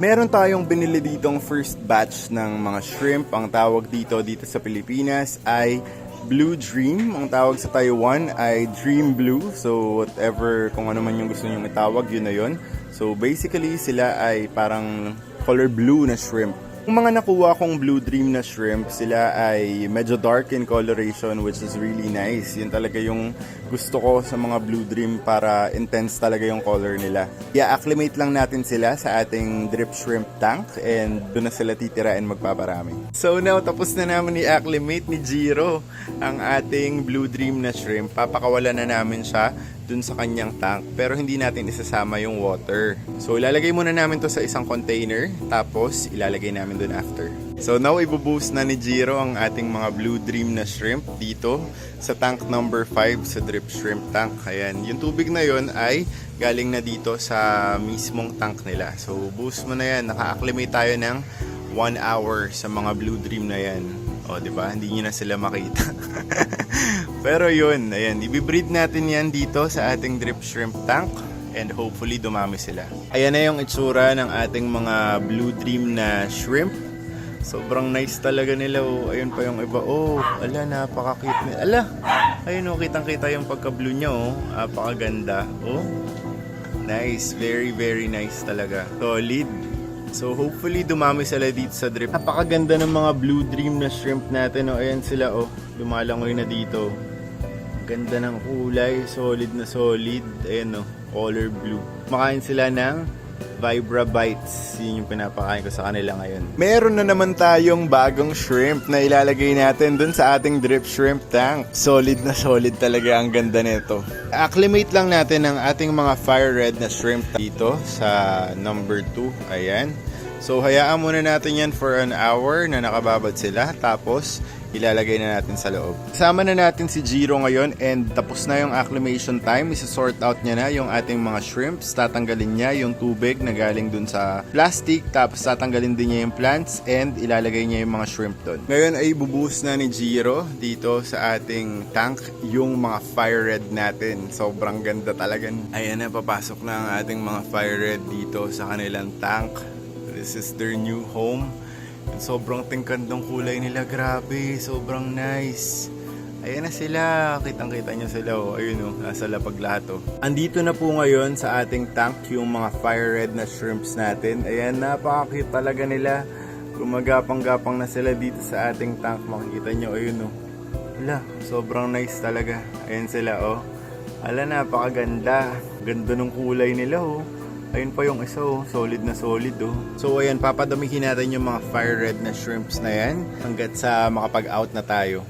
Meron tayong binili ditong first batch ng mga shrimp. Ang tawag dito sa Pilipinas ay Blue Dream. Ang tawag sa Taiwan ay Dream Blue. So whatever, kung ano man yung gusto nyong itawag, yun na yun. So basically sila ay parang color blue na shrimp. Yung mga nakuha kong Blue Dream na shrimp, sila ay medyo dark in coloration, which is really nice. Yun talaga yung gusto ko sa mga Blue Dream, para intense talaga yung color nila. I-acclimate lang natin sila sa ating drip shrimp tank and doon na sila titira and magpaparami. So now, tapos na namin i-acclimate ni Jiro ang ating Blue Dream na shrimp. Papakawalan na namin siya dun sa kanyang tank, pero hindi natin isasama yung water. So ilalagay muna namin to sa isang container, tapos ilalagay namin dun after. So now ibuboost na ni Jiro ang ating mga Blue Dream na shrimp dito sa tank number 5 sa drip shrimp tank. Ayan, yung tubig na yon ay galing na dito sa mismong tank nila. So boost mo na yan, naka-acclimate tayo ng 1 hour sa mga Blue Dream na yan. O, diba? Hindi nyo na sila makita. Pero yun, ayan, ibibreed natin yan dito sa ating drip shrimp tank and hopefully dumami sila. Ayan na yung itsura ng ating mga Blue Dream na shrimp. Sobrang nice talaga nila. Oh. Ayun pa yung iba. Oh, ala, napaka-cute nila. Ala, ayun oh, kitang-kita yung pagka-blue niya. Oh, napakaganda. Oh, nice. Very, very nice talaga. Solid. So hopefully dumami sila dito sa drip. Napakaganda ng mga Blue Dream na shrimp natin. Oh, ayan sila. Oh, lumalangoy na dito. Ganda ng kulay, solid na solid. Ayan, oh, color blue. Makain sila ng Vibra Bites. Yun yung pinapakain ko sa kanila ngayon. Meron na naman tayong bagong shrimp na ilalagay natin dun sa ating drip shrimp tank. Solid na solid talaga, ang ganda nito. Acclimate lang natin ang ating mga fire red na shrimp dito sa number 2. Ayan. So hayaan muna natin yan for an hour na nakababad sila. Tapos ilalagay na natin sa loob. Kasama na natin si Jiro ngayon and tapos na yung acclimation time. Isa-sort out niya na yung ating mga shrimps. Tatanggalin niya yung tubig na galing dun sa plastic. Tapos tatanggalin din niya yung plants and ilalagay niya yung mga shrimp dun. Ngayon ay buboost na ni Jiro dito sa ating tank yung mga fire red natin. Sobrang ganda talaga. Ayan na, papasok na ang ating mga fire red dito sa kanilang tank. This is their new home. Sobrang tingkad ng kulay nila, grabe, sobrang nice. Ayan na sila, kitang-kita nyo sila, oh. Ayun oh, nasa lapag lahat oh. Andito na po ngayon sa ating tank yung mga fire red na shrimps natin. Ayan, napaka-cute talaga nila. Gumagapang-gapang na sila dito sa ating tank, makikita nyo, ayun oh. Ala, sobrang nice talaga. Ayan sila oh. Ala, napakaganda. Ganda ng kulay nila oh. Ayun pa yung isa oh, solid na solid oh. So ayan, papadamihin natin yung mga fire red na shrimps na yan hanggat sa makapag-out na tayo.